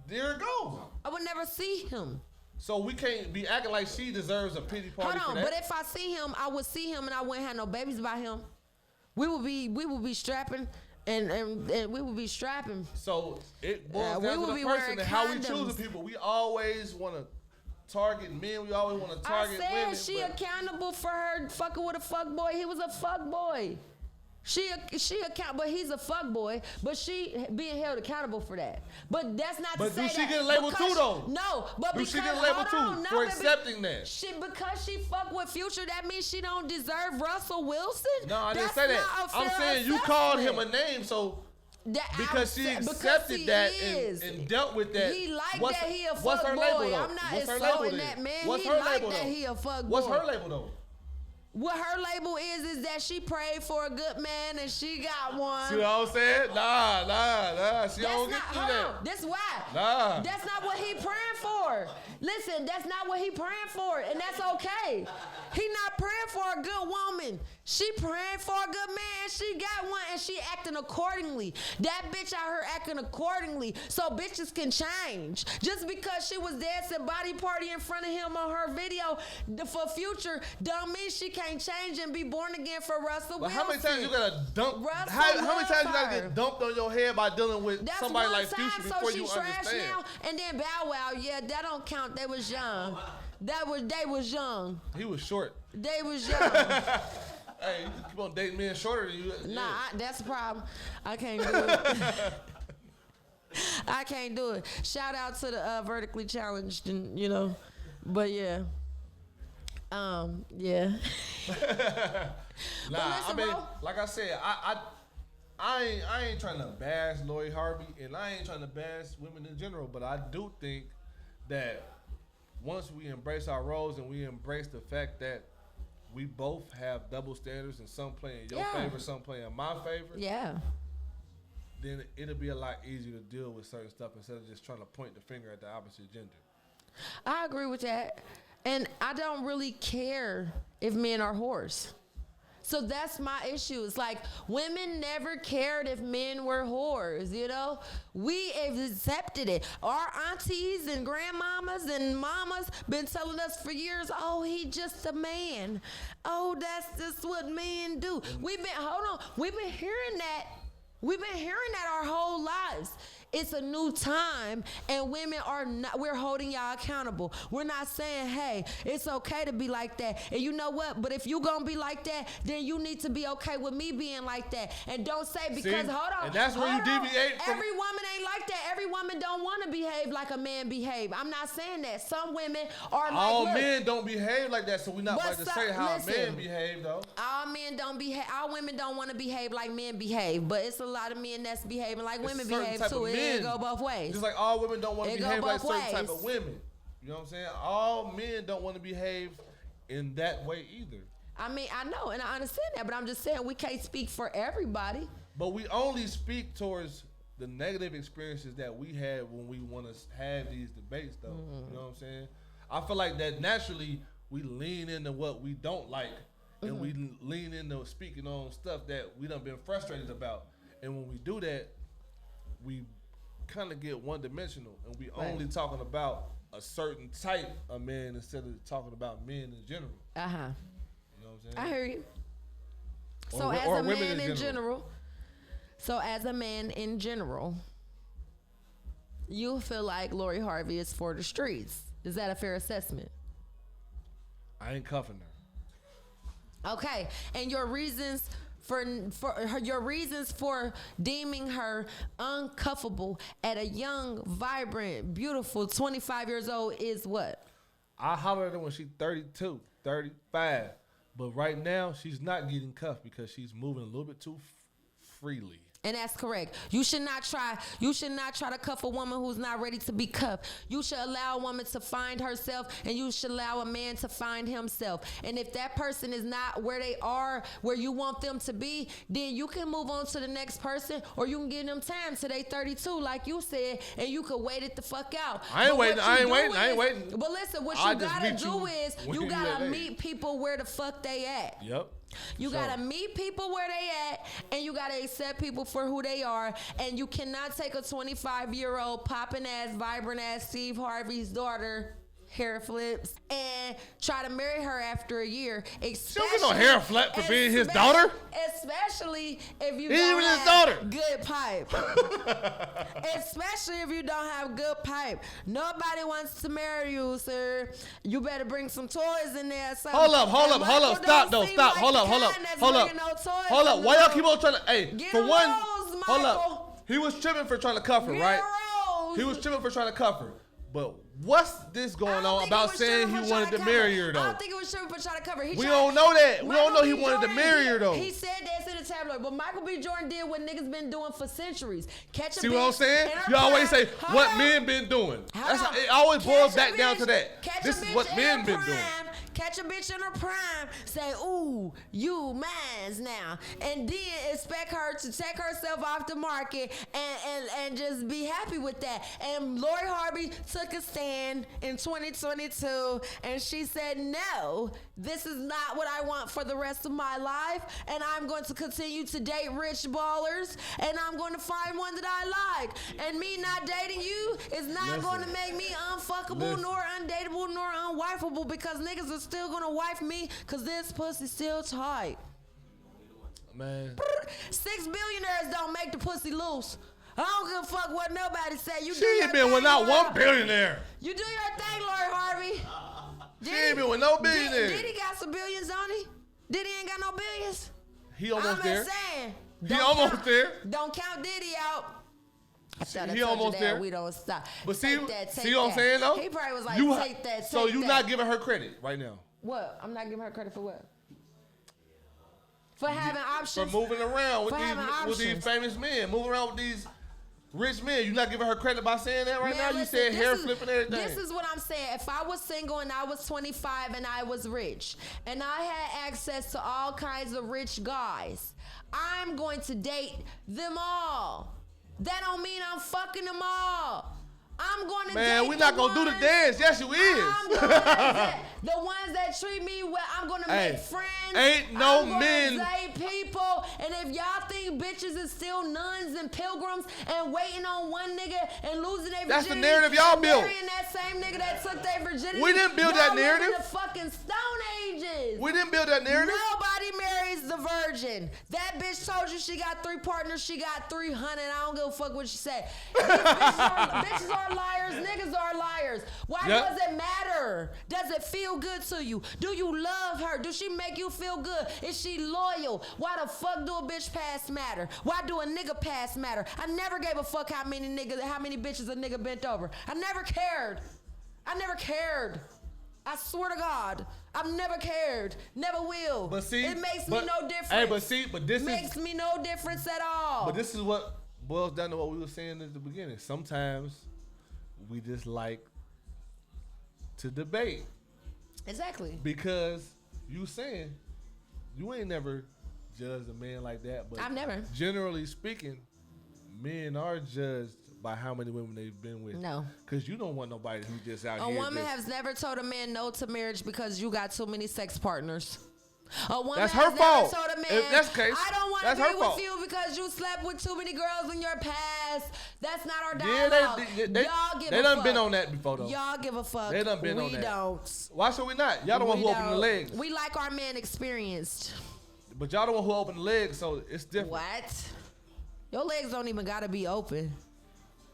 There it goes. I would never see him. So we can't be acting like she deserves a pity party Hold on, for that. but if I see him, I would see him and I wouldn't have no babies by him. We would be strapping and we would be strapping. So it boils we down would to the be person wearing and how we condoms. choosing people. We always want to target men. We always want to target I said women. she but accountable for her fucking with a fuck boy. He was a fuck boy. She account, but he's a fuck boy. But she being held accountable for that. But that's not But to say do that. she get labeled because too, though? No, but Do because she get labeled hold on, too no, for baby, accepting that? Because she fuck with Future, that means she don't deserve Russell Wilson. No, I didn't That's say that. not a I'm fair saying you called him a assessment. name, so That because she accepted that and dealt with that. He like what's- that he a what's fuck her boy. label, though? I'm not What's her insulting label that then? man. What's He her like label, that though? he a fuck boy. What's her label though? What her label is that she prayed for a good man and she got one. See what I'm saying? Nah. She don't get through hold that. on. That's why. Nah. That's not what he praying for. Listen, that's not what he praying for, and that's okay. He not praying for a good woman. She praying for a good man. She got one, and she acting accordingly. That bitch out here acting accordingly, so bitches can change. Just because she was dancing body party in front of him on her video for Future, don't mean she can't change and be born again for Russell But Wilson. how many times you gotta dump? Russell How many times you gotta Wilson. get dumped on your head by dealing with That's somebody one like time, Future so before she you trash understand? now, and then Bow Wow, yeah, that don't count. They was young. They was young. He was short. They was young. Hey, you keep on dating men shorter than you. Nah, that's a problem. I can't do it. I can't do it. Shout out to the vertically challenged, and but yeah. Yeah. Nah, listen, I mean, bro. like I said, I ain't trying to bash Lori Harvey, and I ain't trying to bash women in general, but I do think that once we embrace our roles and we embrace the fact that we both have double standards and some play in your Yeah. favor, some play in my favor, Yeah. then it'll be a lot easier to deal with certain stuff instead of just trying to point the finger at the opposite gender. I agree with that. And I don't really care if men are whores. So that's my issue. It's like women never cared if men were whores, We have accepted it. Our aunties and grandmamas and mamas been telling us for years, oh, he just a man. Oh, that's just what men do. We've been hearing that. We've been hearing that our whole lives. It's a new time, and women are not, we're holding y'all accountable. We're not saying, hey, it's okay to be like that. And you know what? But if you gonna be like that, then you need to be okay with me being like that. And don't say because, hold on. And that's where you deviate from. Every woman ain't like that. Every woman don't want to behave like a man behave. I'm not saying that. Some women are like, All look, men don't behave like that, so we're not But about to some- say how listen. a man behave, though. all men don't behave. All women don't want to behave like men behave, but it's a lot of men that's behaving like women certain behave type too. of It men. go both ways. Just like all women don't want to It go behave like both certain type ways. of women. You know what I'm saying? All men don't want to behave in that way either. I mean, I know, and I understand that, but I'm just saying we can't speak for everybody. But we only speak towards the negative experiences that we had when we want to have these debates, though. You know what I'm saying? I feel like that naturally we lean into what we don't like, and we lean into speaking on stuff that we done been frustrated about. And when we do that, we kind of get one-dimensional, and we only talking about a certain type of man instead of talking about men in general. You know what I'm saying? I hear you. Or So wi- as or a women man in in general, you feel like Lori Harvey is for the streets. Is that a fair assessment? I ain't cuffing her. Okay, and your reasons for deeming her uncuffable at a young, vibrant, beautiful 25 years old is what? I holler at her when she's 32, 35. But right now, she's not getting cuffed because she's moving a little bit too freely. And that's correct. You should not try to cuff a woman who's not ready to be cuffed. You should allow a woman to find herself, and you should allow a man to find himself. And if that person is not where they are, where you want them to be, then you can move on to the next person, or you can give them time till they 32, like you said, and you could wait it the fuck out. I ain't waiting. But listen, what you gotta do is you gotta meet people where the fuck they at. Yep. You gotta meet people where they at, and you gotta accept people for who they are. And you cannot take a 25-year-old popping ass, vibrant ass Steve Harvey's daughter, hair flips, and try to marry her after a year. She don't get no hair flip for being his daughter. Especially if you don't have his daughter. Good pipe. Especially if you don't have good pipe. Nobody wants to marry you, sir. You better bring some toys in there. Hold up. Stop. Hold up. Why y'all keep on trying to? Hey, for one, hold up. He was tripping for trying to cuff her, right? He was tripping for trying to cuff her, but. What's this going on about saying he wanted to marry her, though? I don't think it was tripping for trying to cover. We don't know that. We don't know he wanted to marry her, though. He said that's in the tabloid, but Michael B. Jordan did what niggas been doing for centuries. See what I'm saying? You always say what men been doing. It always boils back down to that. This is what men been doing. Catch a bitch in her prime, say, ooh, you mines now. And then expect her to take herself off the market and just be happy with that. And Lori Harvey took a stand in 2022, and she said, no, this is not what I want for the rest of my life, and I'm going to continue to date rich ballers, and I'm going to find one that I like. And me not dating you is not going to make me unfuckable, nor undateable, nor unwifeable, because niggas are still gonna wife me because this pussy's still tight. Man. 6 billionaires don't make the pussy loose. I don't give a fuck what nobody say. You she ain't been with not one billionaire. You do your thing, Lori Harvey. She ain't been with no billionaire. Did he got some billions on him? Did he ain't got no billions? He almost there. Saying, he almost there. Don't count Diddy out. He almost there. We don't stop. But see what I'm saying though? He probably was like, take that. So you not giving her credit right now? What? I'm not giving her credit for what? For having options. For moving around with these famous men, moving around with these rich men. You not giving her credit by saying that right now? You said hair flipping everything. This is what I'm saying. If I was single and I was 25 and I was rich and I had access to all kinds of rich guys, I'm going to date them all. That don't mean I'm fucking them all. I'm going to date we're not going to do the dance. Yes, you is. The ones that treat me well, I'm going to make friends. Ain't no men. Date people. And if y'all think bitches is still nuns and pilgrims and waiting on one nigga and losing their virginity. That's the narrative y'all built. Marrying that same nigga that took their virginity. We didn't build that narrative. In the fucking Stone Ages. We didn't build that narrative. Nobody marries the virgin. That bitch told you she got 3 partners. She got 300. I don't give a fuck what she said. Bitches are liars. Niggas are liars. Why does it matter? Does it feel good to you? Do you love her? Do she make you feel good? Is she loyal? Why the fuck do a bitch past matter? Why do a nigga past matter? I never gave a fuck how many bitches a nigga bent over. I never cared. I swear to God, I've never cared. Never will. But see, it makes me no difference. Hey, but this makes me no difference at all. But this is what boils down to what we were saying at the beginning. Sometimes we just like to debate. Exactly. Because you saying you ain't never judged a man like that. But I've never. Generally speaking, men are judged by how many women they've been with. No. Because you don't want nobody who just out here. A woman has never told a man no to marriage because you got too many sex partners. A woman that's her fault. Told a man, if that's the case, I don't want to be with you because you slept with too many girls in your past. That's not our dialogue. Yeah, they done been on that before though. Y'all give a fuck. They done been on that. We don't. Why should we not? Y'all the one who opened the legs. We like our men experienced. But y'all the one who opened the legs, so it's different. What? Your legs don't even gotta be open.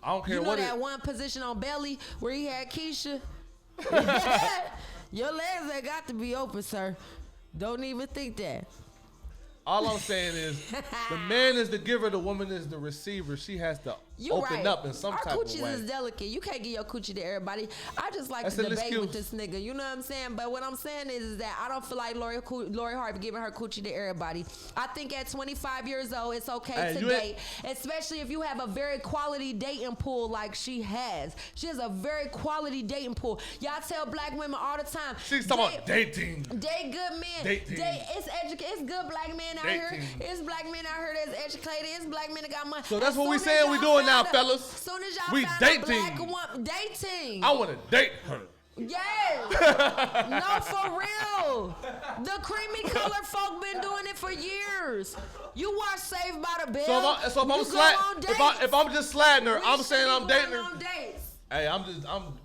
I don't care what. You know that one position on belly where he had Keisha? Your legs ain't got to be open, sir. Don't even think that. All I'm saying is the man is the giver, the woman is the receiver. She has to You open right. up in some Our type of coochies way. is delicate. You can't give your coochie to everybody. I just like That's to an debate excuse. with this nigga. You know what I'm saying? But what I'm saying is that I don't feel like Lori Harvey giving her coochie to everybody. I think at 25 years old, it's okay to date, especially if you have a very quality dating pool like she has. She has a very quality dating pool. Y'all tell black women all the time. She's talking about dating. Date good men. Dating. It's good black men out here. Dating. It's black men out here that's educated. It's black men that got money. So that's As what we soon as saying we y'all doing now, find fellas. As soon as y'all We find dating. a black woman, dating. I want to date her. Yes. No, for real. The creamy color folk been doing it for years. You watch Saved by the Bell. So if I'm just sliding her, I'm saying I'm dating her. On dates. Hey,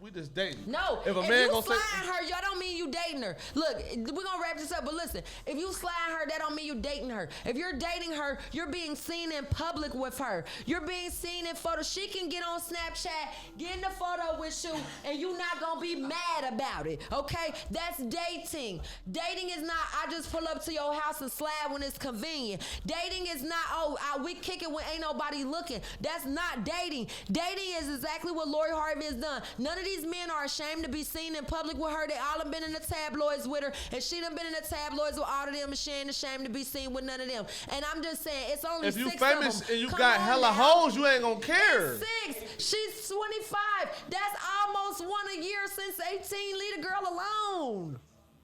we just dating. No, if a if man you gonna sliding say, her, y'all don't mean you dating her. Look, we're gonna wrap this up, but listen, if you sliding her, that don't mean you dating her. If you're dating her, you're being seen in public with her. You're being seen in photos. She can get on Snapchat, get in the photo with you, and you not gonna be mad about it, okay? That's dating. Dating is not, I just pull up to your house and slide when it's convenient. Dating is not, we kick it when ain't nobody looking. That's not dating. Dating is exactly what Lori Harvey has done. None of these men are ashamed to be seen in public with her. They all have been in the tabloids with her, and she done been in the tabloids with all of them, and she ain't ashamed to be seen with none of them. And I'm just saying, it's only if you 6 famous of them. and you Come got on hella now. hoes, you ain't gonna care. That's 6. She's 25. That's almost one a year since 18. Leave the girl alone.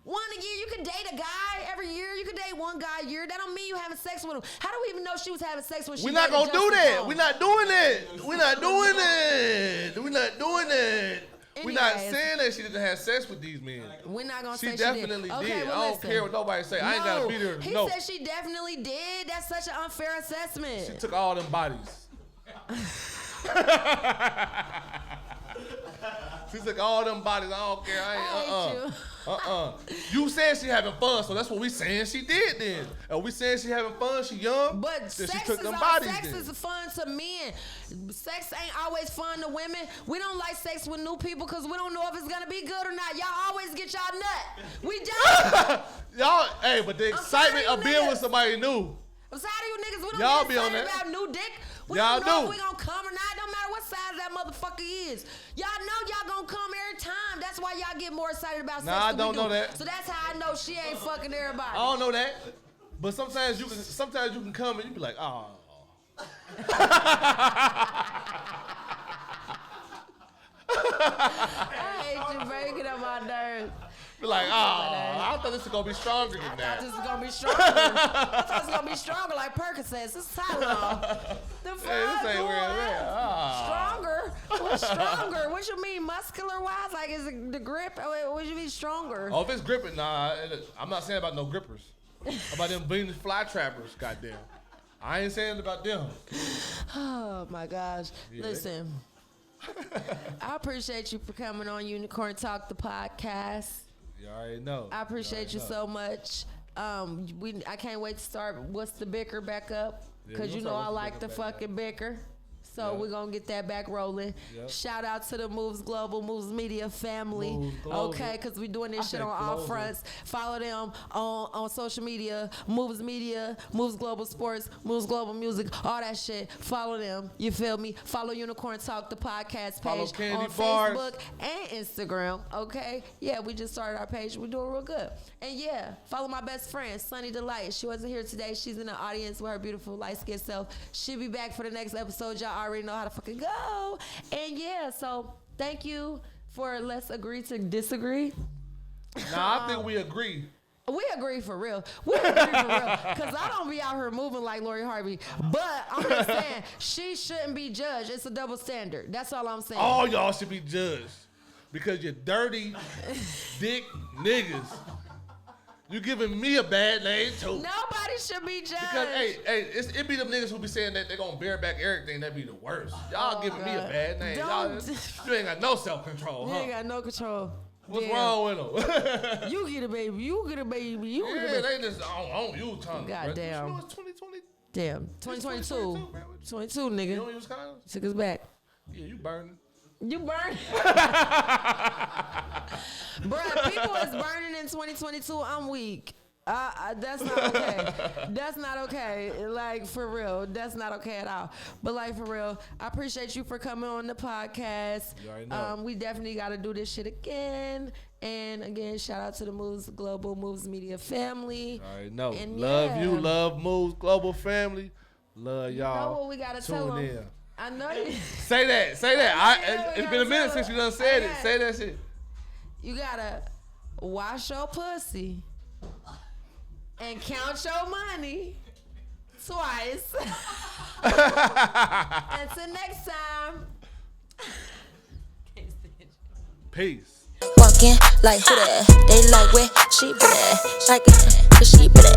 One a year. You can date a guy every year. You can date one guy a year. That don't mean you having sex with him. How do we even know she was having sex when she We're not dated gonna do Justin that. Paul? We're not doing it. We're not doing it. We're not doing it. We're not Anyways. saying that she didn't have sex with these men. We're not gonna She say definitely she did. did. Okay, well, I don't listen. care what nobody say. I ain't gotta be there. He No. said she definitely did. That's such an unfair assessment. She took all them bodies. She took all them bodies. I don't care. I ain't. You said she having fun, so that's what we saying she did then. And we saying she having fun, she young. But then sex, she took them is, bodies sex then. is fun to men. Sex ain't always fun to women. We don't like sex with new people because we don't know if it's gonna be good or not. Y'all always get y'all nut. We don't. Y'all, hey, but the excitement sorry, of you being niggas. with somebody new. I'm tired of you niggas. We don't Y'all get be on excited that. about new dick. We Y'all don't know do. if we gonna come or not. Don't matter what size that motherfucker is. Y'all know y'all gonna come every time. That's why y'all get more excited about sex. Nah, I than don't we do. know that. So that's how I know she ain't fucking everybody. I don't know that. But sometimes you can come and you be like, oh. I hate you, bro. You get on my nerves. Be like, oh, I thought this was gonna be stronger than I thought that. this was gonna be stronger. I thought this was gonna be stronger like Percocets. This is Tylenol. The fuck? Hey, this ain't where it's at. Ah. Stronger? What's stronger? What you mean, muscular wise? Like, is it the grip? What you mean stronger? Oh, if it's gripping, nah, I'm not saying about no grippers. About them Venus fly trappers, goddamn. I ain't saying about them. Oh my gosh. Yeah. Listen, I appreciate you for coming on Unicorn Talk, the podcast. You already know. I appreciate you so much. I can't wait to start What's the Bicker back up, Yeah, because we you gonna know I start like What's the the Bicker back fucking bicker. So Yep. we're going to get that back rolling. Yep. Shout out to the Moves Global, Moves Media family. Moves Global. Okay, because we're doing this I shit said on all global. fronts. Follow them on social media, Moves Media, Moves Global Sports, Moves Global Music, all that shit. Follow them. You feel me? Follow Unicorn Talk, the podcast Follow page Candy on Bars. Facebook and Instagram. Okay? Yeah, we just started our page. We're doing real good. And yeah, follow my best friend, Sunny Delight. She wasn't here today. She's in the audience with her beautiful light-skinned self. She'll be back for the next episode. Y'all already know how to fucking go. And yeah, so thank you for Let's Agree to Disagree. Nah, I think we agree. We agree for real. We agree for real. Because I don't be out here moving like Lori Harvey. But I'm just saying, she shouldn't be judged. It's a double standard. That's all I'm saying. All y'all should be judged because you're dirty, dick niggas. You giving me a bad name too. Nobody should be judged. Because it be them niggas who be saying that they gonna bear back everything. That be the worst. Y'all giving me a God. bad name. Y'all, Don't- you ain't got no self control, You huh? ain't got no control. What's Damn. wrong with them? You get a baby. You get a baby. You get a Yeah, baby. they just on you, Tom. Goddamn. You know it's 2020. Damn. 2022. 22, nigga. You don't use condoms? Took us back. Yeah, you burning. You burn. Bruh, people is burning in 2022. I'm weak. That's not okay. That's not okay. Like, for real. That's not okay at all. But, like, for real, I appreciate you for coming on the podcast. You already know. We definitely got to do this shit again. And, again, shout out to the Moves Global Moves Media family. All right, no. And Love you. Love Moves Global family. Love y'all. You know what we got to tell them? In. I know you. Say that. Say that. It's been a minute since you done said it. Say that shit. You got to wash your pussy and count your money twice. Until next time. Peace. Walking like who that? They like where she been at. Like it, cause she been at.